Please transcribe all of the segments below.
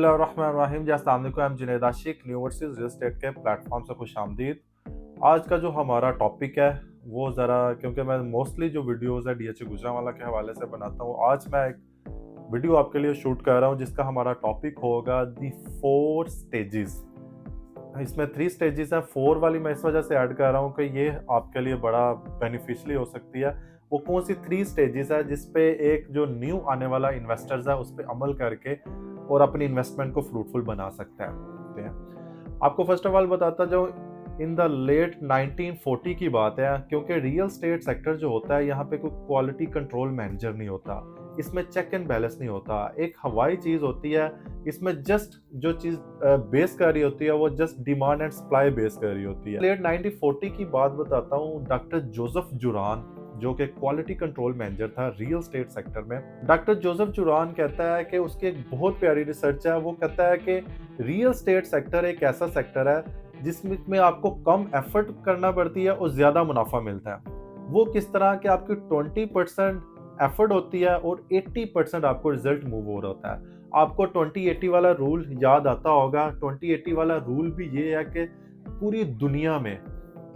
बिस्मिल्लाहिर्रहमानिर्रहीम जी, अस्सलाम वालेकुम। I'm Junaid Ashiq, new overseas real estate के प्लेटफॉर्म से खुशामदीद। आज का जो हमारा टॉपिक है वो ज़रा, क्योंकि मैं मोस्टली जो वीडियोज़ है डीएचए गुजरांवाला के हवाले से बनाता हूँ, आज मैं एक वीडियो आपके लिए शूट कर रहा हूँ जिसका हमारा टॉपिक होगा दी 4 स्टेजेस। इसमें 3 स्टेजेस हैं, 4 वाली मैं इस वजह से ऐड कर रहा हूँ कि ये आपके लिए बड़ा बेनिफिशियली हो सकती है। वो कौन सी 3 स्टेजेस है जिस पे एक जो न्यू आने वाला इन्वेस्टर्स है उस पे अमल करके और अपनी इन्वेस्टमेंट को फ्रूटफुल बना सकता है। आपको फर्स्ट ऑफ ऑल बताता जो इन द लेट 1940 की बात है, क्योंकि रियल स्टेट सेक्टर जो होता है यहाँ पे कोई क्वालिटी कंट्रोल मैनेजर नहीं होता, इसमें चेक एंड बैलेंस नहीं होता, एक हवाई चीज होती है। इसमें जस्ट जो चीज बेस कर रही होती है वो just demand and supply base कर रही होती है। लेट 1940 की बात बताता हूँ। डॉक्टर जोसेफ जुरान जो कि क्वालिटी कंट्रोल मैनेजर था रियल स्टेट सेक्टर में, डॉक्टर जोसेफ जुरान कहता है कि उसकी एक बहुत प्यारी रिसर्च है। वो कहता है कि रियल स्टेट सेक्टर एक ऐसा सेक्टर है जिसमें आपको कम एफर्ट करना पड़ती है और ज्यादा मुनाफा मिलता है। वो किस तरह कि आपकी 20% एफर्ट होती है और 80% आपको रिजल्ट मूव हो रहा होता है। आपको 20-80 वाला रूल याद आता होगा। 20-80 वाला रूल भी ये है कि पूरी दुनिया में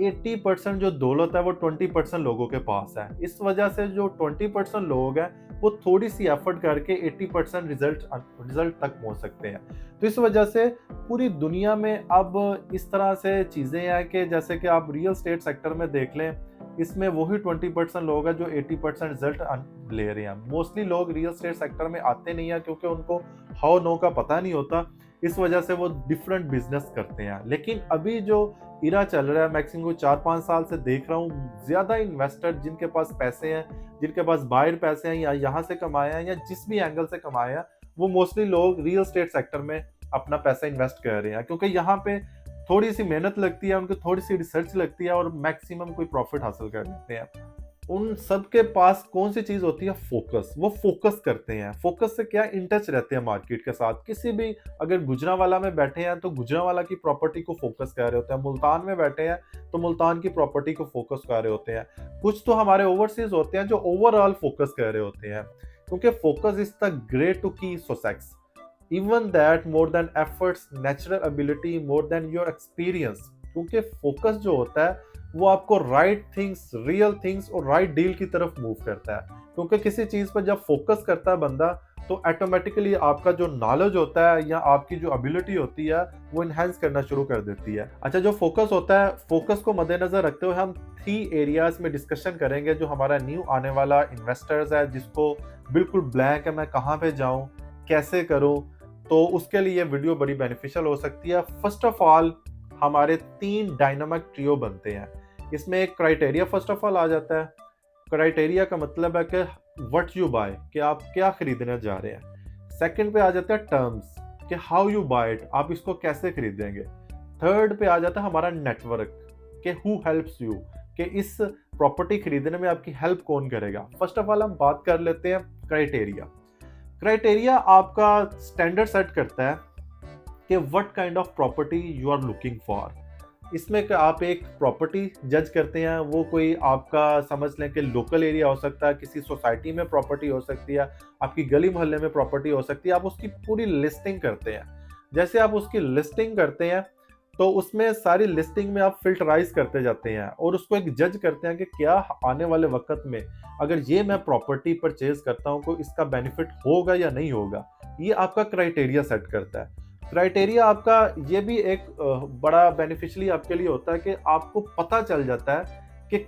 80% जो दौलत है वो 20% लोगों के पास है। इस वजह से जो 20% लोग हैं वो थोड़ी सी एफर्ट करके 80% रिजल्ट तक पहुंच सकते हैं। तो इस वजह से पूरी दुनिया में अब इस तरह से चीजें हैं कि जैसे कि आप रियल स्टेट सेक्टर में देख लें, इसमें वही 20% लोग हैं जो 80% रिजल्ट ले रहे हैं। मोस्टली लोग रियल स्टेट सेक्टर में आते नहीं है क्योंकि उनको हाउ नो का पता नहीं होता, इस वजह से वो डिफरेंट बिजनेस करते हैं। लेकिन अभी जो इरा चल रहा है, मैक्सिमम 4-5 साल से देख रहा हूँ, ज्यादा इन्वेस्टर जिनके पास पैसे हैं, जिनके पास बाहर पैसे हैं या यहाँ से कमाए हैं या जिस भी एंगल से कमाए हैं, वो मोस्टली लोग रियल स्टेट सेक्टर में अपना पैसा इन्वेस्ट कर रहे हैं क्योंकि यहाँ पे थोड़ी सी मेहनत लगती है, उनको थोड़ी सी रिसर्च लगती है और मैक्सिमम कोई प्रॉफिट हासिल कर लेते हैं। उन सबके पास कौन सी चीज होती है? फोकस। वो फोकस करते हैं। फोकस से क्या, इन टच रहते हैं मार्केट के साथ। किसी भी, अगर गुजरांवाला में बैठे हैं तो गुजरांवाला की प्रॉपर्टी को फोकस कर रहे होते हैं, मुल्तान में बैठे हैं तो मुल्तान की प्रॉपर्टी को फोकस कर रहे होते हैं। कुछ तो हमारे ओवरसीज होते हैं जो ओवरऑल फोकस कर रहे होते हैं, क्योंकि focus is the great to key success, even that more than efforts, natural ability, more than your experience. क्योंकि फोकस जो होता है वो आपको राइट थिंग्स, रियल थिंग्स और राइट डील की तरफ मूव करता है। क्योंकि किसी चीज पर जब फोकस करता है बंदा तो ऑटोमेटिकली आपका जो नॉलेज होता है या आपकी जो एबिलिटी होती है वो इनहेंस करना शुरू कर देती है। अच्छा, जो फोकस होता है, फोकस को मद्देनजर रखते हुए हम 3 एरियाज में डिस्कशन करेंगे। जो हमारा न्यू आने वाला इन्वेस्टर्स है जिसको बिल्कुल ब्लैंक है, मैं कहाँ पे जाऊँ, कैसे करूँ, तो उसके लिए वीडियो बड़ी बेनिफिशियल हो सकती है। फर्स्ट ऑफ ऑल हमारे 3 डायनामिक ट्रियो बनते हैं। इसमें एक क्राइटेरिया फर्स्ट ऑफ ऑल आ जाता है। क्राइटेरिया का मतलब है कि व्हाट यू बाय, कि आप क्या खरीदने जा रहे हैं। सेकंड पे आ जाता है टर्म्स, कि हाउ यू बाय इट, आप इसको कैसे खरीदेंगे। थर्ड पे आ जाता है हमारा नेटवर्क, कि हु हेल्प्स यू, कि इस प्रॉपर्टी खरीदने में आपकी हेल्प कौन करेगा। फर्स्ट ऑफ ऑल हम बात कर लेते हैं क्राइटेरिया। क्राइटेरिया आपका स्टैंडर्ड सेट करता है कि what kind of property you are looking for. इसमें आप एक प्रॉपर्टी जज करते हैं, वो कोई आपका समझ लें कि लोकल एरिया हो सकता है, किसी सोसाइटी में प्रॉपर्टी हो सकती है, आपकी गली मोहल्ले में प्रॉपर्टी हो सकती है। आप उसकी पूरी लिस्टिंग करते हैं। जैसे आप उसकी लिस्टिंग करते हैं तो उसमें सारी लिस्टिंग में आप फिल्टराइज करते जाते हैं और उसको एक जज करते हैं कि क्या आने वाले वक्त में अगर ये मैं प्रॉपर्टी परचेज करता हूँ तो इसका बेनिफिट होगा या नहीं होगा। ये आपका क्राइटेरिया सेट करता है। क्राइटेरिया आपका ये भी एक बड़ा बेनिफिशियली आपके लिए होता है कि आपको पता चल जाता है कि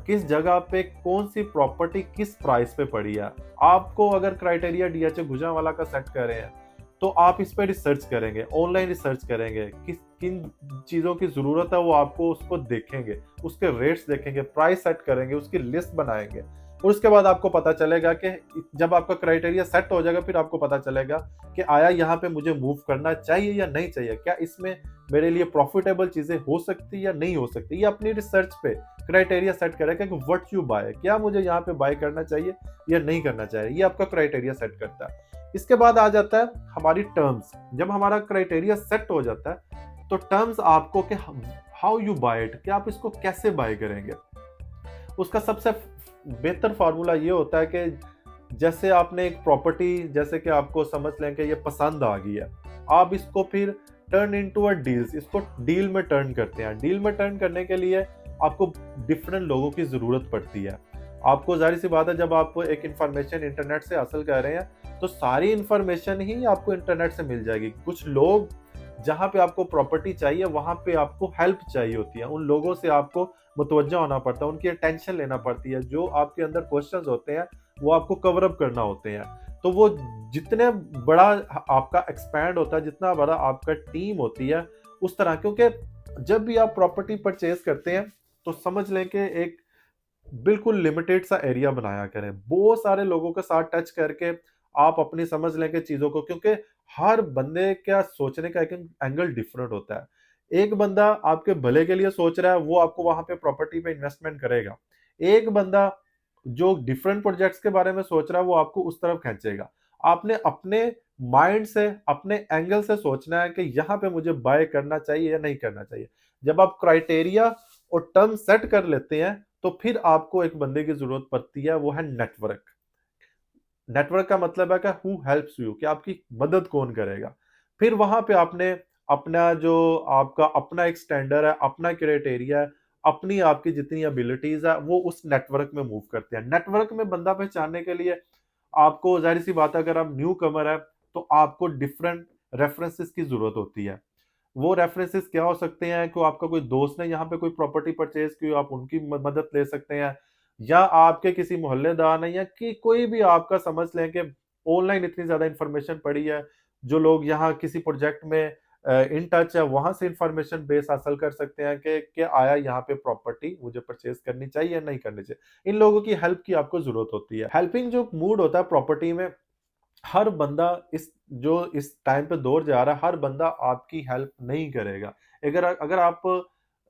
किस जगह पे कौन सी प्रॉपर्टी किस प्राइस पे पड़ी है। आपको अगर क्राइटेरिया डीएचए गुजरांवाला का सेट कर रहे हैं तो आप इस पे रिसर्च करेंगे, ऑनलाइन रिसर्च करेंगे, किन चीज़ों की ज़रूरत है वो आपको उसको देखेंगे, उसके रेट्स देखेंगे, प्राइस सेट करेंगे, उसकी लिस्ट बनाएंगे और उसके बाद आपको पता चलेगा कि जब आपका क्राइटेरिया सेट हो जाएगा फिर आपको पता चलेगा कि आया यहाँ पे मुझे मूव करना चाहिए या नहीं चाहिए, क्या इसमें मेरे लिए प्रॉफिटेबल चीज़ें हो सकती या नहीं हो सकती। ये अपनी रिसर्च पे क्राइटेरिया सेट करेगा कि व्हाट यू बाय, क्या मुझे यहाँ पे बाय करना चाहिए या नहीं करना चाहिए। ये आपका क्राइटेरिया सेट करता है। इसके बाद आ जाता है हमारी टर्म्स। जब हमारा क्राइटेरिया सेट हो जाता है तो टर्म्स आपको कि हाउ यू बाय इट, कि आप इसको कैसे बाय करेंगे। उसका सबसे बेहतर फार्मूला ये होता है कि जैसे आपने एक प्रॉपर्टी, जैसे कि आपको समझ लें कि ये पसंद आ गई है, आप इसको फिर टर्न इनटू अ डील्स, इसको डील में टर्न करते हैं। डील में टर्न करने के लिए आपको डिफरेंट लोगों की ज़रूरत पड़ती है। आपको ज़ाहिर-सी बात है, जब आप एक इन्फॉर्मेशन इंटरनेट से हासिल कर रहे हैं, तो सारी इन्फॉर्मेशन ही आपको इंटरनेट से मिल जाएगी। कुछ लोग, जहाँ पे आपको प्रॉपर्टी चाहिए, वहाँ पे आपको हेल्प चाहिए होती है। उन लोगों से आपको मुतवज्जा होना पड़ता है, उनकी अटेंशन लेना पड़ती है। जो आपके अंदर क्वेश्चंस होते हैं, वो आपको कवर अप करना होते हैं। तो वो जितने बड़ा आपका एक्सपैंड होता है, जितना बड़ा आपका टीम होती है, उस तरह, क्योंकि जब भी आप प्रॉपर्टी परचेज़ करते हैं, तो समझ लें कि एक बिल्कुल लिमिटेड सा एरिया बनाया करें। बहुत सारे लोगों के साथ टच करके आप अपनी समझ लें कि चीज़ों को, क्योंकि हर बंदे का सोचने का एक एंगल डिफरेंट होता है। एक बंदा आपके भले के लिए सोच रहा है, वो आपको वहाँ पे प्रॉपर्टी पे इन्वेस्टमेंट करेगा। एक बंदा जो डिफरेंट प्रोजेक्ट्स के बारे में सोच रहा है, वो आपको उस तरफ खींचेगा। आपने अपने माइंड से, अपने एंगल से सोचना है कि यहाँ पे मुझे बाय करना चाहिए या नहीं करना चाहिए। जब आप क्राइटेरिया और टर्म सेट कर लेते हैं, तो फिर आपको एक बंदे की ज़रूरत पड़ती है, वो है नेटवर्क। नेटवर्क का मतलब है कि हू हेल्प्स यू, कि आपकी मदद कौन करेगा। फिर वहाँ पे आपने अपना जो आपका अपना एक स्टैंडर्ड है, अपना क्राइटेरिया है, अपनी आपकी जितनी एबिलिटीज़ है, वो उस नेटवर्क में मूव करते हैं। नेटवर्क में बंदा पहचानने के लिए आपको ज़ाहिर-सी बात है, अगर आप न्यू कमर हैं, तो आपको डिफरेंट रेफरेंसेस की ज़रूरत होती है। वो रेफरेंसेस क्या हो सकते हैं कि आपका कोई दोस्त ने यहाँ पे कोई प्रॉपर्टी परचेज़ की हो, आप उनकी मदद ले सकते हैं, या आपके किसी मोहल्लेदार ने, या कि कोई भी आपका समझ लें कि ऑनलाइन इतनी ज़्यादा इन्फॉर्मेशन पड़ी है, जो लोग यहाँ किसी प्रोजेक्ट में इन टच है, वहाँ से इन्फॉर्मेशन बेस हासिल कर सकते हैं कि क्या आया यहाँ पे प्रॉपर्टी मुझे परचेज़ करनी चाहिए या नहीं करनी चाहिए। इन लोगों की हेल्प की आपको ज़रूरत होती है। हेल्पिंग जो मूड होता है प्रॉपर्टी में, हर बंदा इस टाइम पे दौर जा रहा है, हर बंदा आपकी हेल्प नहीं करेगा। अगर अगर आप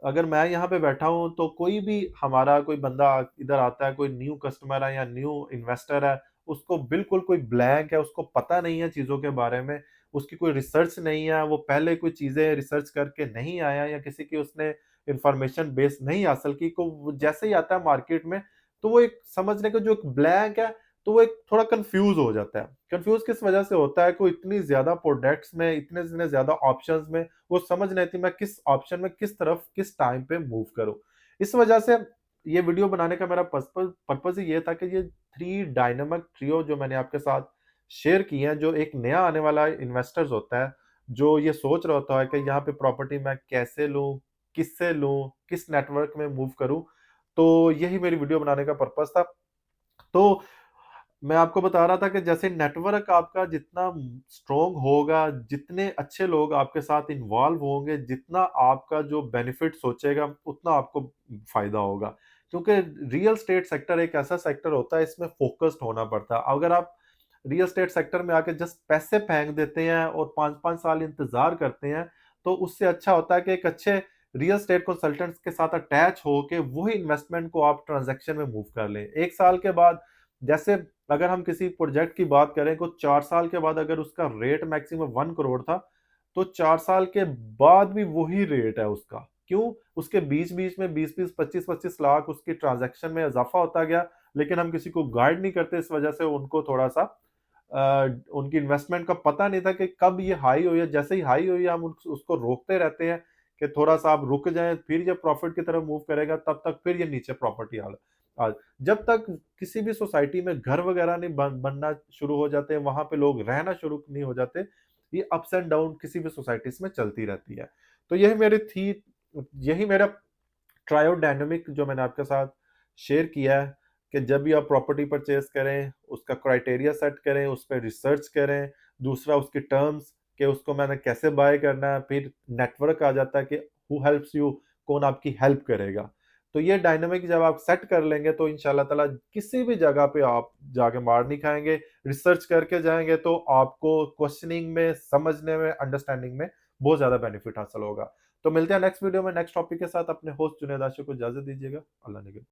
अगर मैं यहाँ पे बैठा हूँ, तो कोई भी हमारा कोई बंदा इधर आता है, कोई न्यू कस्टमर है या न्यू इन्वेस्टर है, उसको बिल्कुल कोई ब्लैंक है, उसको पता नहीं है चीज़ों के बारे में, उसकी कोई रिसर्च नहीं है, वो पहले कोई चीज़ें रिसर्च करके नहीं आया, या किसी की उसने इन्फॉर्मेशन बेस नहीं हासिल की, को वो जैसे ही आता है मार्केट में, तो वो एक समझने का जो एक ब्लैंक है, तो वो एक थोड़ा कन्फ्यूज़ हो जाता है। कन्फ्यूज़ किस वजह से होता है कि वो इतनी ज़्यादा प्रोडक्ट्स में, इतने ज़्यादा ऑप्शंस में, वो समझ नहीं आती मैं किस ऑप्शन में, किस तरफ, किस टाइम पे मूव करूँ। इस वजह से ये वीडियो बनाने का मेरा पर्पज़ ही ये था कि ये 3 डायनामिक ट्रियो जो मैंने आपके साथ शेयर किए हैं, जो एक नया आने वाला इन्वेस्टर्स होता है, जो ये सोच रहा होता है कि यहाँ पे प्रॉपर्टी मैं कैसे लूँ, किससे लूँ, किस नेटवर्क में मूव करूँ, तो यही मेरी वीडियो बनाने का पर्पज़ था। तो मैं आपको बता रहा था कि जैसे नेटवर्क आपका जितना स्ट्रॉन्ग होगा, जितने अच्छे लोग आपके साथ इन्वॉल्व होंगे, जितना आपका जो बेनिफिट सोचेगा, उतना आपको फ़ायदा होगा। क्योंकि रियल एस्टेट सेक्टर एक ऐसा सेक्टर होता है, इसमें फ़ोकस्ड होना पड़ता है। अगर आप रियल एस्टेट सेक्टर में आके जस्ट पैसे फेंक देते हैं और 5-5 साल इंतज़ार करते हैं, तो उससे अच्छा होता है कि एक अच्छे रियल एस्टेट कंसल्टेंट्स के साथ अटैच होके वही इन्वेस्टमेंट को आप ट्रांज़ैक्शन में मूव कर लें। 1 साल के बाद, जैसे अगर हम किसी प्रोजेक्ट की बात करें, तो 4 साल के बाद अगर उसका रेट मैक्सिमम 1 करोड़ था, तो 4 साल के बाद भी वही रेट है उसका। क्यों? उसके बीच-बीच में 20-20, 25-25 लाख उसकी ट्रांज़ैक्शन में इज़ाफ़ा होता गया, लेकिन हम किसी को गाइड नहीं करते, इस वजह से उनको थोड़ा-सा उनकी इन्वेस्टमेंट का पता नहीं था कि कब ये हाई हुई है। जैसे ही हाई हुई है, हम उसको रोकते रहते हैं कि थोड़ा-सा आप रुक जाएँ, फिर ये प्रॉफ़िट की तरफ मूव करेगा, तब तक फिर ये नीचे प्रॉपर्टी आ जब तक किसी भी सोसाइटी में घर वगैरह नहीं बनना शुरू हो जाते हैं, वहाँ पे लोग रहना शुरू नहीं हो जाते, ये अप्स एंड डाउन किसी भी सोसाइटीज़ में चलती रहती है। तो यही मेरा ट्रायोडायनामिक जो मैंने आपके साथ शेयर किया है, कि जब भी आप प्रॉपर्टी परचेज़ करें, उसका क्राइटेरिया सेट करें, उस पे रिसर्च करें, दूसरा उसकी टर्म्स, कि उसको मैंने कैसे बाय करना है, फिर नेटवर्क आ जाता है कि हू हेल्प्स यू, कौन आपकी हेल्प करेगा। तो ये डायनामिक जब आप सेट कर लेंगे, तो इंशाल्लाह ताला किसी भी जगह पे आप जाके मार नहीं खाएँगे। रिसर्च करके जाएँगे, तो आपको क्वेश्चनिंग में, समझने में, अंडरस्टैंडिंग में बहुत ज़्यादा बेनिफिट हासिल होगा। तो मिलते हैं नेक्स्ट वीडियो में नेक्स्ट टॉपिक के साथ। अपने होस्ट जुनैद आशिक को इजाज़त दीजिएगा। अल्लाह निगहबान।